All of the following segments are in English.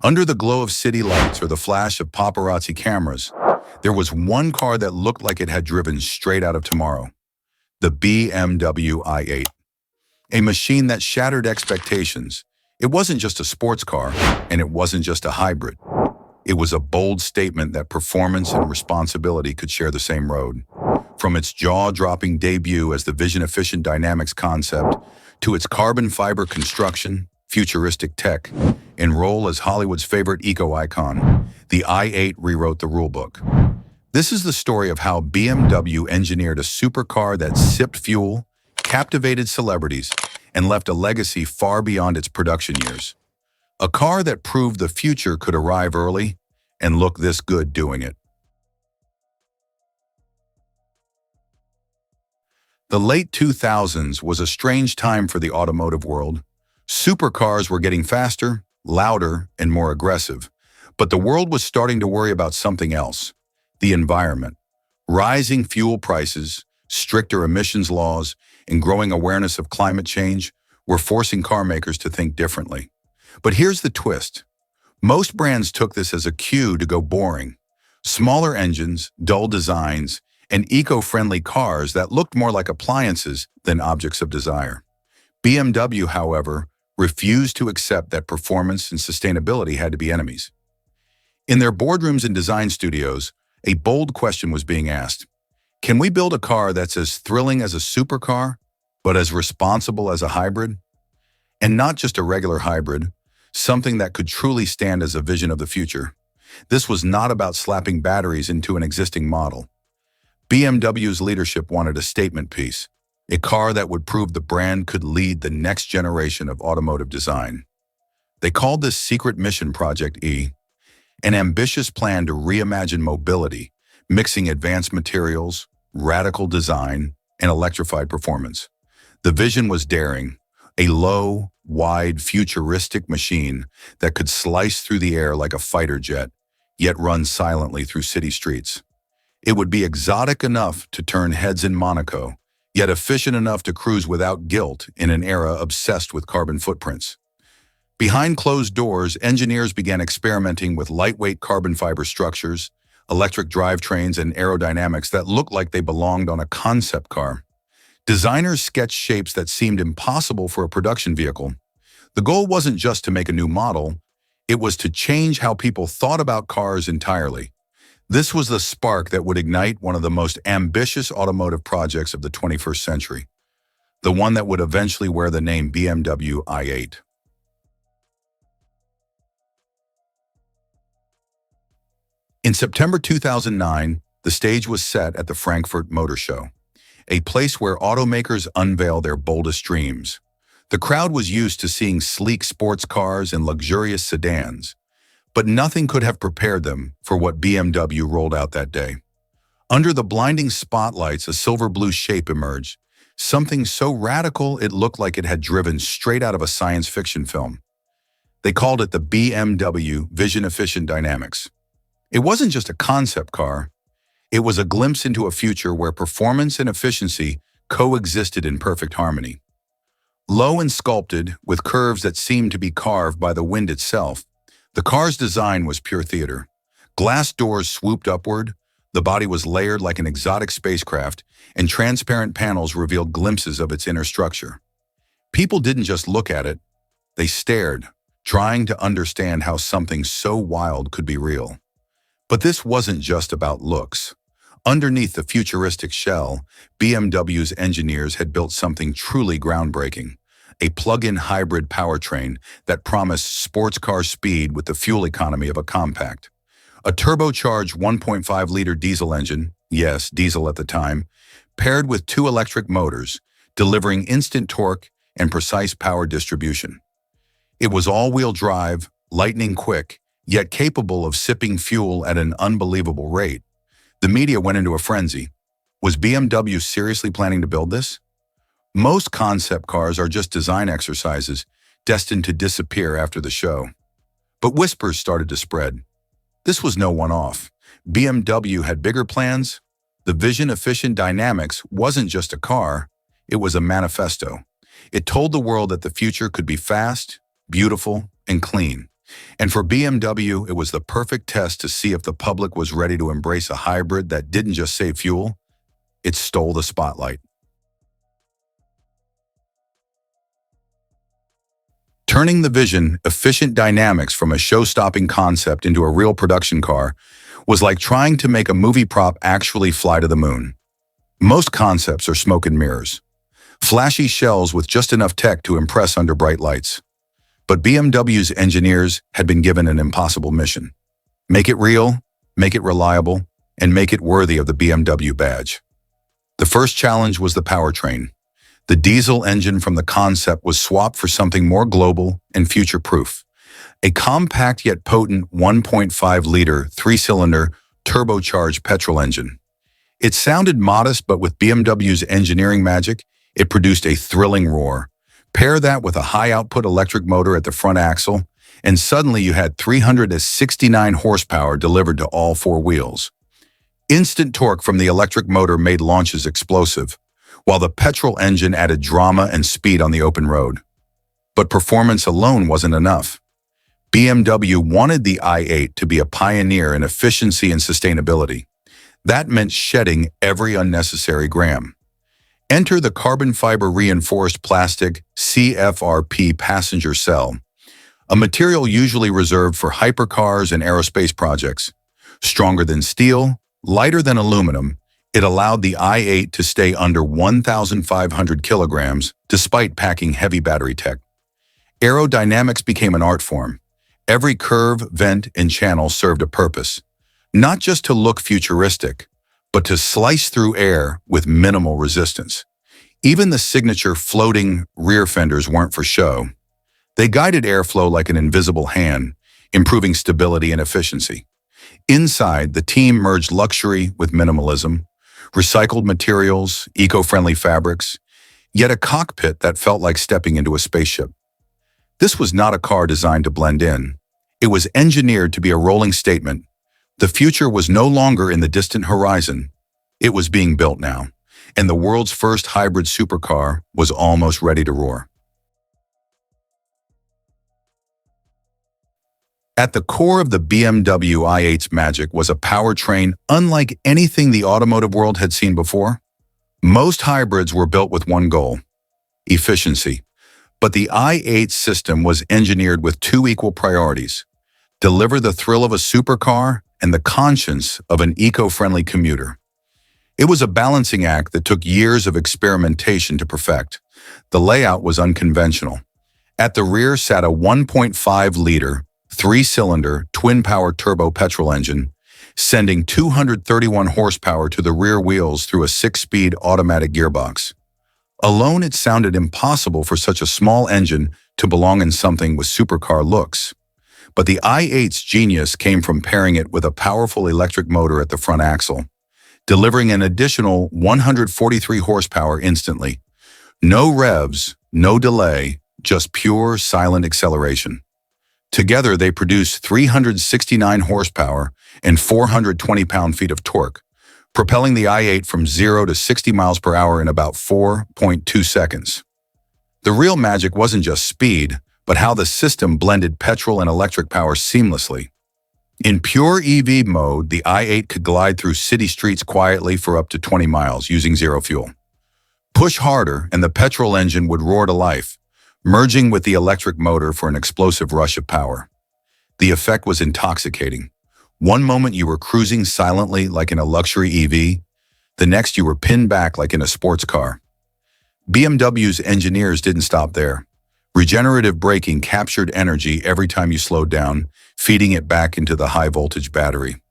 Under the glow of city lights or the flash of paparazzi cameras, there was one car that looked like it had driven straight out of tomorrow. The BMW i8. A machine that shattered expectations. It wasn't just a sports car, and it wasn't just a hybrid. It was a bold statement that performance and responsibility could share the same road. From its jaw-dropping debut as the Vision EfficientDynamics concept to its carbon fiber construction, futuristic tech, and role as Hollywood's favorite eco-icon, the i8 rewrote the rulebook. This is the story of how BMW engineered a supercar that sipped fuel, captivated celebrities, and left a legacy far beyond its production years. A car that proved the future could arrive early and look this good doing it. The late 2000s was a strange time for the automotive world. Supercars were getting faster, louder, and more aggressive. But the world was starting to worry about something else: the environment. Rising fuel prices, stricter emissions laws, and growing awareness of climate change were forcing car makers to think differently. But here's the twist. Most brands took this as a cue to go boring. Smaller engines, dull designs, and eco-friendly cars that looked more like appliances than objects of desire. BMW, however, refused to accept that performance and sustainability had to be enemies. In their boardrooms and design studios, a bold question was being asked. Can we build a car that's as thrilling as a supercar, but as responsible as a hybrid? And not just a regular hybrid, something that could truly stand as a vision of the future. This was not about slapping batteries into an existing model. BMW's leadership wanted a statement piece, a car that would prove the brand could lead the next generation of automotive design. They called this secret mission Project E, an ambitious plan to reimagine mobility, mixing advanced materials, radical design, and electrified performance. The vision was daring, a low, wide, futuristic machine that could slice through the air like a fighter jet, yet run silently through city streets. It would be exotic enough to turn heads in Monaco, yet efficient enough to cruise without guilt in an era obsessed with carbon footprints. Behind closed doors, engineers began experimenting with lightweight carbon fiber structures, electric drivetrains, and aerodynamics that looked like they belonged on a concept car. Designers sketched shapes that seemed impossible for a production vehicle. The goal wasn't just to make a new model, it was to change how people thought about cars entirely. This was the spark that would ignite one of the most ambitious automotive projects of the 21st century, the one that would eventually wear the name BMW i8. In September 2009, the stage was set at the Frankfurt Motor Show, a place where automakers unveil their boldest dreams. The crowd was used to seeing sleek sports cars and luxurious sedans, but nothing could have prepared them for what BMW rolled out that day. Under the blinding spotlights, a silver-blue shape emerged, something so radical it looked like it had driven straight out of a science fiction film. They called it the BMW Vision EfficientDynamics. It wasn't just a concept car, it was a glimpse into a future where performance and efficiency coexisted in perfect harmony. Low and sculpted, with curves that seemed to be carved by the wind itself, the car's design was pure theater. Glass doors swooped upward, the body was layered like an exotic spacecraft, and transparent panels revealed glimpses of its inner structure. People didn't just look at it, they stared, trying to understand how something so wild could be real. But this wasn't just about looks. Underneath the futuristic shell, BMW's engineers had built something truly groundbreaking, a plug-in hybrid powertrain that promised sports car speed with the fuel economy of a compact. A turbocharged 1.5-liter diesel engine, yes, diesel at the time, paired with two electric motors, delivering instant torque and precise power distribution. It was all-wheel drive, lightning quick, yet capable of sipping fuel at an unbelievable rate. The media went into a frenzy. Was BMW seriously planning to build this? Most concept cars are just design exercises destined to disappear after the show. But whispers started to spread. This was no one-off. BMW had bigger plans. The Vision EfficientDynamics wasn't just a car, it was a manifesto. It told the world that the future could be fast, beautiful, and clean. And for BMW, it was the perfect test to see if the public was ready to embrace a hybrid that didn't just save fuel, it stole the spotlight. Turning the Vision EfficientDynamics from a show-stopping concept into a real production car was like trying to make a movie prop actually fly to the moon. Most concepts are smoke and mirrors, flashy shells with just enough tech to impress under bright lights. But BMW's engineers had been given an impossible mission. Make it real, make it reliable, and make it worthy of the BMW badge. The first challenge was the powertrain. The diesel engine from the concept was swapped for something more global and future-proof. A compact yet potent 1.5-liter, three-cylinder, turbocharged petrol engine. It sounded modest, but with BMW's engineering magic, it produced a thrilling roar. Pair that with a high-output electric motor at the front axle, and suddenly you had 369 horsepower delivered to all four wheels. Instant torque from the electric motor made launches explosive, while the petrol engine added drama and speed on the open road. But performance alone wasn't enough. BMW wanted the i8 to be a pioneer in efficiency and sustainability. That meant shedding every unnecessary gram. Enter the carbon fiber reinforced plastic CFRP passenger cell, a material usually reserved for hypercars and aerospace projects. Stronger than steel, lighter than aluminum, it allowed the i8 to stay under 1,500 kilograms despite packing heavy battery tech. Aerodynamics became an art form. Every curve, vent, and channel served a purpose, not just to look futuristic, but to slice through air with minimal resistance. Even the signature floating rear fenders weren't for show. They guided airflow like an invisible hand, improving stability and efficiency. Inside, the team merged luxury with minimalism, recycled materials, eco-friendly fabrics, yet a cockpit that felt like stepping into a spaceship. This was not a car designed to blend in. It was engineered to be a rolling statement. The future was no longer in the distant horizon. It was being built now, and the world's first hybrid supercar was almost ready to roar. At the core of the BMW i8's magic was a powertrain unlike anything the automotive world had seen before. Most hybrids were built with one goal: efficiency. But the i8 system was engineered with two equal priorities: deliver the thrill of a supercar and the conscience of an eco-friendly commuter. It was a balancing act that took years of experimentation to perfect. The layout was unconventional. At the rear sat a 1.5-liter, three-cylinder, twin-power turbo petrol engine, sending 231 horsepower to the rear wheels through a 6-speed automatic gearbox. Alone, it sounded impossible for such a small engine to belong in something with supercar looks. But the i8's genius came from pairing it with a powerful electric motor at the front axle, delivering an additional 143 horsepower instantly. No revs, no delay, just pure, silent acceleration. Together, they produced 369 horsepower and 420 pound-feet of torque, propelling the i8 from 0 to 60 miles per hour in about 4.2 seconds. The real magic wasn't just speed, but how the system blended petrol and electric power seamlessly. In pure EV mode, the i8 could glide through city streets quietly for up to 20 miles using zero fuel. Push harder, and the petrol engine would roar to life, merging with the electric motor for an explosive rush of power. The effect was intoxicating. One moment you were cruising silently like in a luxury EV, the next you were pinned back like in a sports car. BMW's engineers didn't stop there. Regenerative braking captured energy every time you slowed down, feeding it back into the high-voltage battery.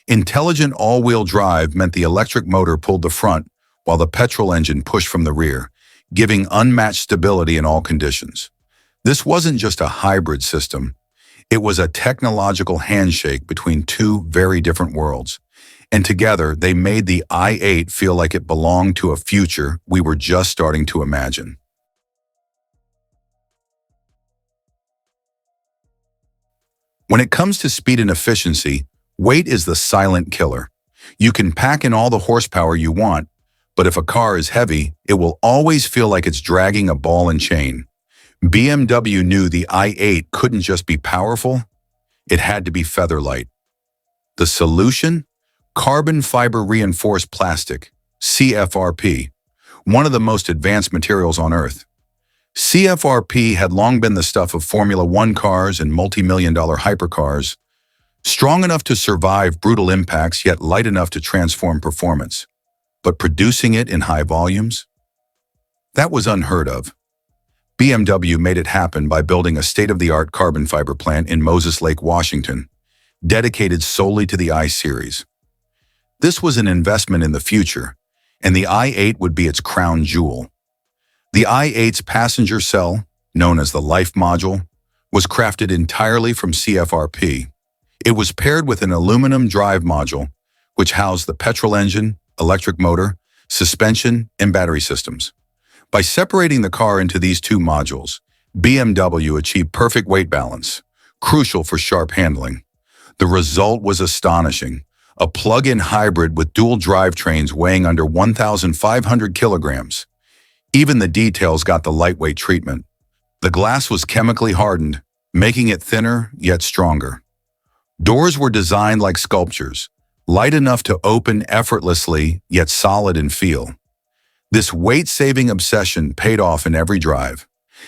Intelligent all-wheel drive meant the electric motor pulled the front while the petrol engine pushed from the rear, giving unmatched stability in all conditions. This wasn't just a hybrid system. It was a technological handshake between two very different worlds. And together, they made the i8 feel like it belonged to a future we were just starting to imagine. When it comes to speed and efficiency, weight is the silent killer. You can pack in all the horsepower you want, but if a car is heavy, it will always feel like it's dragging a ball and chain. BMW knew the i8 couldn't just be powerful, it had to be featherlight. The solution? Carbon fiber reinforced plastic, CFRP, one of the most advanced materials on Earth. CFRP had long been the stuff of Formula One cars and multi-million-dollar hypercars, strong enough to survive brutal impacts yet light enough to transform performance. But producing it in high volumes? That was unheard of. BMW made it happen by building a state-of-the-art carbon fiber plant in Moses Lake, Washington, dedicated solely to the i-Series. This was an investment in the future, and the i8 would be its crown jewel. The i8's passenger cell, known as the Life Module, was crafted entirely from CFRP. It was paired with an aluminum drive module, which housed the petrol engine, electric motor, suspension, and battery systems. By separating the car into these two modules, BMW achieved perfect weight balance, crucial for sharp handling. The result was astonishing, a plug-in hybrid with dual drivetrains weighing under 1,500 kilograms. Even the details got the lightweight treatment. The glass was chemically hardened, making it thinner yet stronger. Doors were designed like sculptures, light enough to open effortlessly yet solid in feel. This weight-saving obsession paid off in every drive.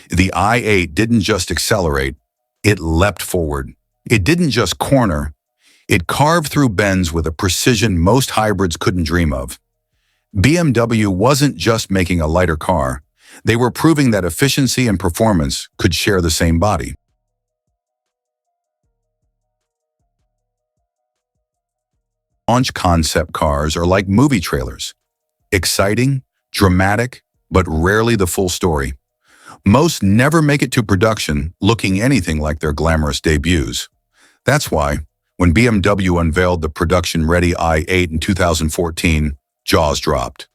The i8 didn't just accelerate, it leapt forward. It didn't just corner, it carved through bends with a precision most hybrids couldn't dream of. BMW wasn't just making a lighter car, they were proving that efficiency and performance could share the same body. Launch concept cars are like movie trailers. Exciting, dramatic, but rarely the full story. Most never make it to production looking anything like their glamorous debuts. That's why, when BMW unveiled the production-ready i8 in 2014, jaws dropped.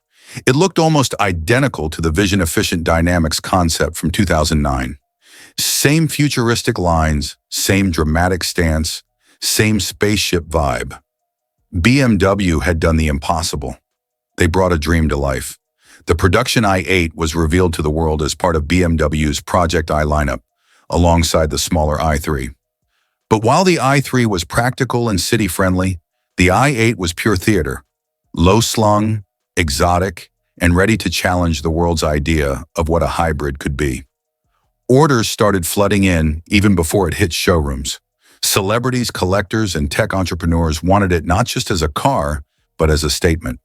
It looked almost identical to the Vision EfficientDynamics concept from 2009. Same futuristic lines, same dramatic stance, same spaceship vibe. BMW had done the impossible. They brought a dream to life. The production i8 was revealed to the world as part of BMW's Project I lineup, alongside the smaller i3. But while the i3 was practical and city-friendly, the i8 was pure theater, low-slung, exotic, and ready to challenge the world's idea of what a hybrid could be. Orders started flooding in even before it hit showrooms. Celebrities, collectors, and tech entrepreneurs wanted it not just as a car, but as a statement.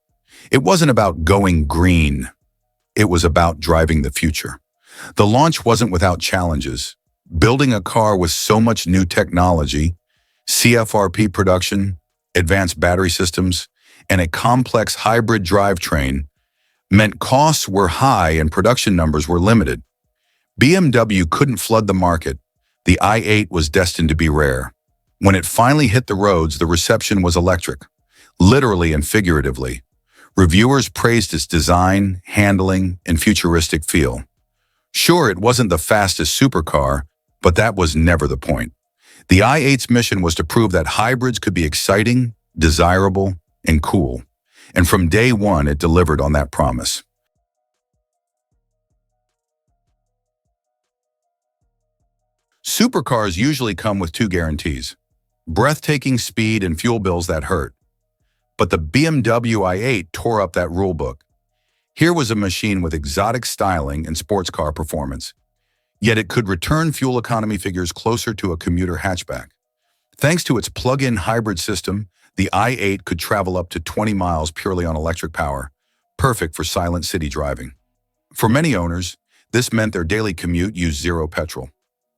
It wasn't about going green. It was about driving the future. The launch wasn't without challenges. Building a car with so much new technology, CFRP production, advanced battery systems, and a complex hybrid drivetrain meant costs were high and production numbers were limited. BMW couldn't flood the market. The i8 was destined to be rare. When it finally hit the roads, the reception was electric, literally and figuratively. Reviewers praised its design, handling, and futuristic feel. Sure, it wasn't the fastest supercar, but that was never the point. The i8's mission was to prove that hybrids could be exciting, desirable, and cool. And from day one, it delivered on that promise. Supercars usually come with two guarantees: breathtaking speed and fuel bills that hurt. But the BMW i8 tore up that rulebook. Here was a machine with exotic styling and sports car performance, yet it could return fuel economy figures closer to a commuter hatchback. Thanks to its plug-in hybrid system, the i8 could travel up to 20 miles purely on electric power, perfect for silent city driving. For many owners, this meant their daily commute used zero petrol.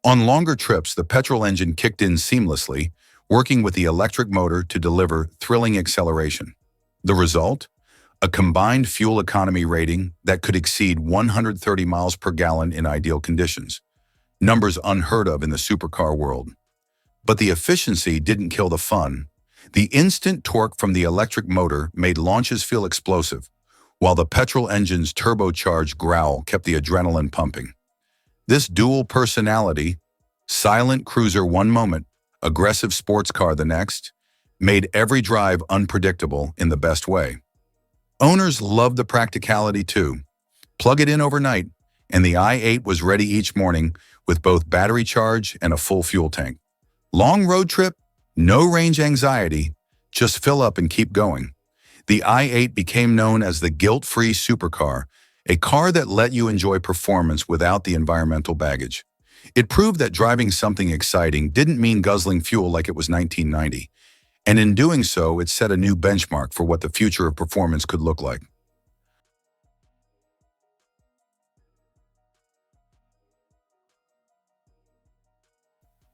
On longer trips, the petrol engine kicked in seamlessly, working with the electric motor to deliver thrilling acceleration. The result? A combined fuel economy rating that could exceed 130 miles per gallon in ideal conditions, numbers unheard of in the supercar world. But the efficiency didn't kill the fun. The instant torque from the electric motor made launches feel explosive, while the petrol engine's turbocharged growl kept the adrenaline pumping. This dual personality, silent cruiser one moment, aggressive sports car the next, made every drive unpredictable in the best way. Owners loved the practicality too. Plug it in overnight, and the i8 was ready each morning with both battery charge and a full fuel tank. Long road trip? No range anxiety. Just fill up and keep going. The i8 became known as the guilt-free supercar, a car that let you enjoy performance without the environmental baggage. It proved that driving something exciting didn't mean guzzling fuel like it was 1990, and in doing so, it set a new benchmark for what the future of performance could look like.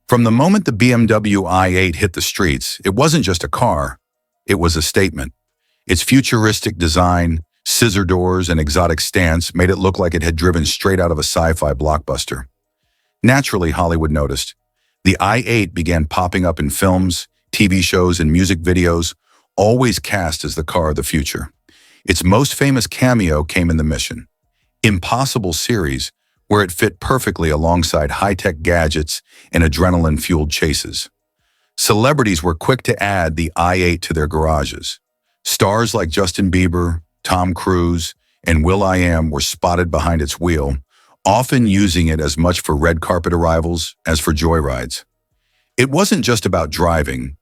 From the moment the BMW i8 hit the streets, it wasn't just a car, it was a statement. Its futuristic design, scissor doors, and exotic stance made it look like it had driven straight out of a sci-fi blockbuster. Naturally, Hollywood noticed. The i8 began popping up in films, TV shows, and music videos, always cast as the car of the future. Its most famous cameo came in the Mission Impossible series, where it fit perfectly alongside high-tech gadgets and adrenaline-fueled chases. Celebrities were quick to add the i8 to their garages. Stars like Justin Bieber, Tom Cruise, and will.i.am were spotted behind its wheel, often using it as much for red carpet arrivals as for joyrides. It wasn't just about driving.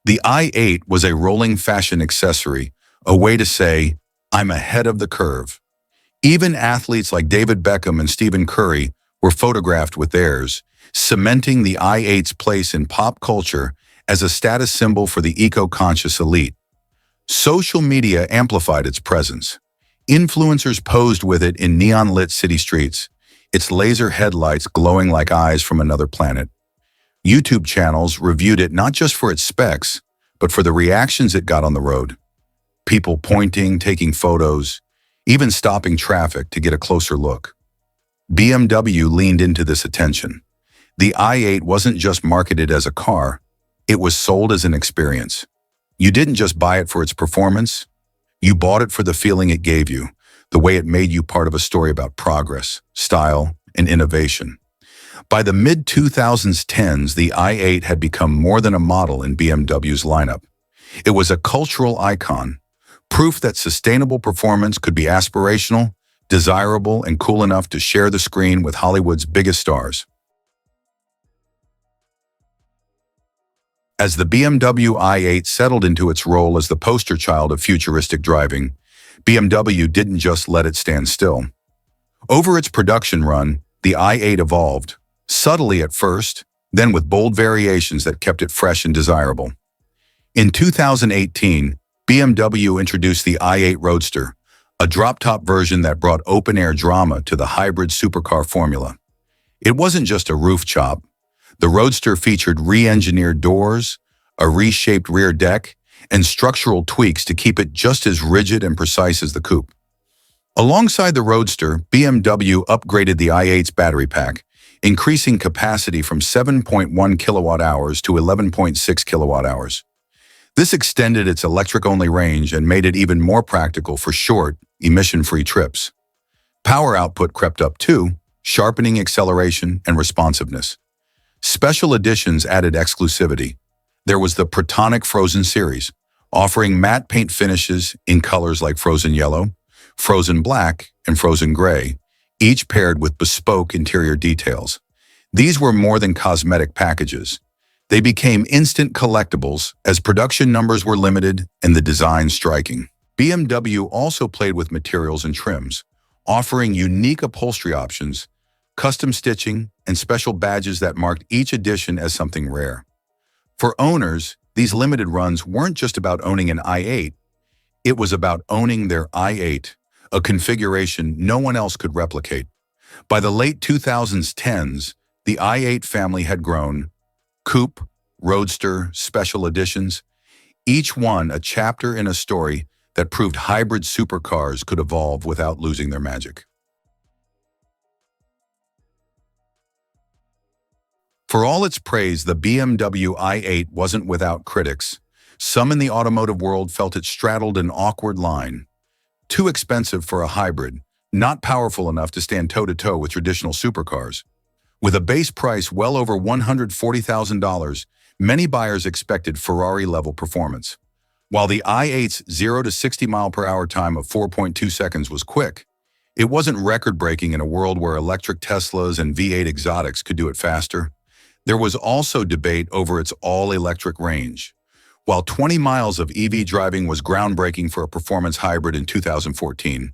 The i8 was a rolling fashion accessory, a way to say, "I'm ahead of the curve." Even athletes like David Beckham and Stephen Curry were photographed with theirs, cementing the i8's place in pop culture as a status symbol for the eco-conscious elite. Social media amplified its presence. Influencers posed with it in neon-lit city streets, its laser headlights glowing like eyes from another planet. YouTube channels reviewed it not just for its specs, but for the reactions it got on the road. People pointing, taking photos, even stopping traffic to get a closer look. BMW leaned into this attention. The i8 wasn't just marketed as a car, it was sold as an experience. You didn't just buy it for its performance, you bought it for the feeling it gave you, the way it made you part of a story about progress, style, and innovation. By the mid-2010s, the i8 had become more than a model in BMW's lineup. It was a cultural icon, proof that sustainable performance could be aspirational, desirable, and cool enough to share the screen with Hollywood's biggest stars. As the BMW i8 settled into its role as the poster child of futuristic driving, BMW didn't just let it stand still. Over its production run, the i8 evolved, subtly at first, then with bold variations that kept it fresh and desirable. In 2018, BMW introduced the i8 Roadster, a drop-top version that brought open-air drama to the hybrid supercar formula. It wasn't just a roof chop. The Roadster featured re-engineered doors, a reshaped rear deck, and structural tweaks to keep it just as rigid and precise as the coupe. Alongside the Roadster, BMW upgraded the i8's battery pack, increasing capacity from 7.1 kilowatt-hours to 11.6 kilowatt-hours. This extended its electric-only range and made it even more practical for short, emission-free trips. Power output crept up too, sharpening acceleration and responsiveness. Special editions added exclusivity. There was the Protonic Frozen series, offering matte paint finishes in colors like frozen yellow, frozen black, and frozen gray, each paired with bespoke interior details. These were more than cosmetic packages. They became instant collectibles as production numbers were limited and the design striking. BMW also played with materials and trims, offering unique upholstery options, custom stitching, and special badges that marked each edition as something rare. For owners, these limited runs weren't just about owning an i8, it was about owning their i8, a configuration no one else could replicate. By the late 2010s, the i8 family had grown. Coupe, Roadster, Special Editions, each one a chapter in a story that proved hybrid supercars could evolve without losing their magic. For all its praise, the BMW i8 wasn't without critics. Some in the automotive world felt it straddled an awkward line. Too expensive for a hybrid, not powerful enough to stand toe-to-toe with traditional supercars. With a base price well over $140,000, many buyers expected Ferrari-level performance. While the i8's 0 to 60 mile per hour time of 4.2 seconds was quick, It wasn't record-breaking in a world where electric Teslas and V8 exotics could do it faster. There was also debate over its all-electric range. While 20 miles of EV driving was groundbreaking for a performance hybrid in 2014,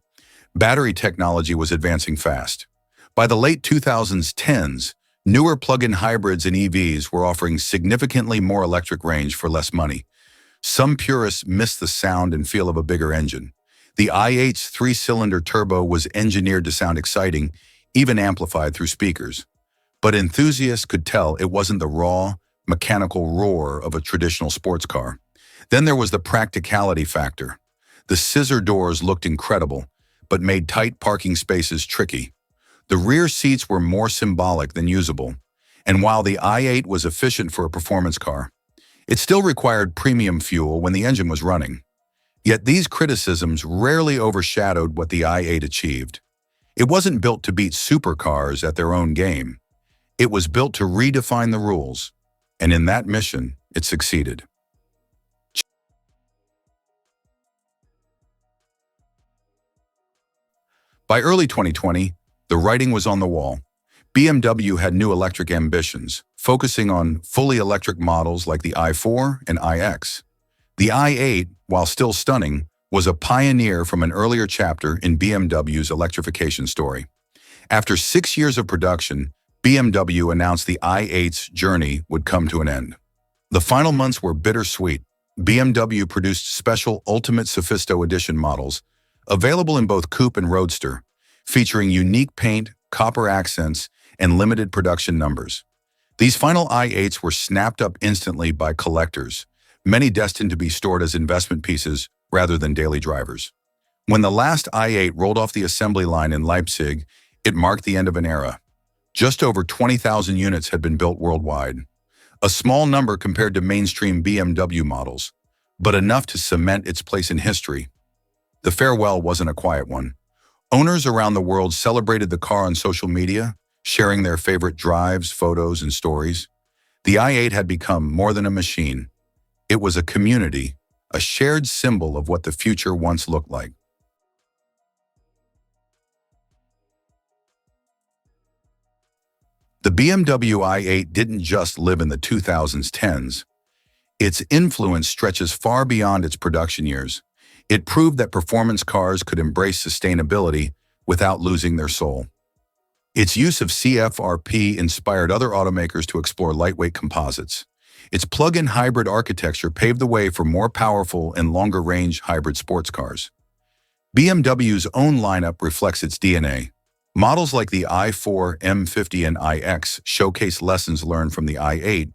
battery technology was advancing fast. By the late 2010s, newer plug-in hybrids and EVs were offering significantly more electric range for less money. Some purists missed the sound and feel of a bigger engine. The i8's three-cylinder turbo was engineered to sound exciting, even amplified through speakers. But enthusiasts could tell it wasn't the raw, mechanical roar of a traditional sports car. Then there was the practicality factor. The scissor doors looked incredible, but made tight parking spaces tricky. The rear seats were more symbolic than usable, and while the i8 was efficient for a performance car, it still required premium fuel when the engine was running. Yet these criticisms rarely overshadowed what the i8 achieved. It wasn't built to beat supercars at their own game. It was built to redefine the rules, and in that mission, it succeeded. By early 2020, the writing was on the wall. BMW had new electric ambitions, focusing on fully electric models like the i4 and iX. The i8, while still stunning, was a pioneer from an earlier chapter in BMW's electrification story. After 6 years of production, BMW announced the i8's journey would come to an end. The final months were bittersweet. BMW produced special Ultimate Sophisto Edition models, available in both coupe and roadster, featuring unique paint, copper accents, and limited production numbers. These final i8s were snapped up instantly by collectors, many destined to be stored as investment pieces rather than daily drivers. When the last i8 rolled off the assembly line in Leipzig, it marked the end of an era. Just over 20,000 units had been built worldwide, a small number compared to mainstream BMW models, but enough to cement its place in history. The farewell wasn't a quiet one. Owners around the world celebrated the car on social media, sharing their favorite drives, photos, and stories. The i8 had become more than a machine. It was a community, a shared symbol of what the future once looked like. The BMW i8 didn't just live in the 2010s. Its influence stretches far beyond its production years. It proved that performance cars could embrace sustainability without losing their soul. Its use of CFRP inspired other automakers to explore lightweight composites. Its plug-in hybrid architecture paved the way for more powerful and longer-range hybrid sports cars. BMW's own lineup reflects its DNA. Models like the i4, M50, and iX showcase lessons learned from the i8,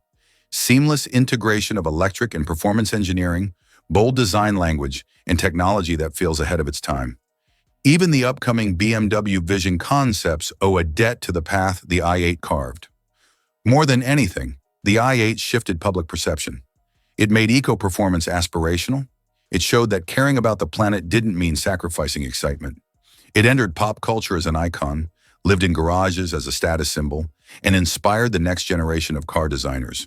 seamless integration of electric and performance engineering, bold design language, and technology that feels ahead of its time. Even the upcoming BMW Vision concepts owe a debt to the path the i8 carved. More than anything, the i8 shifted public perception. It made eco-performance aspirational. It showed that caring about the planet didn't mean sacrificing excitement. It entered pop culture as an icon, lived in garages as a status symbol, and inspired the next generation of car designers.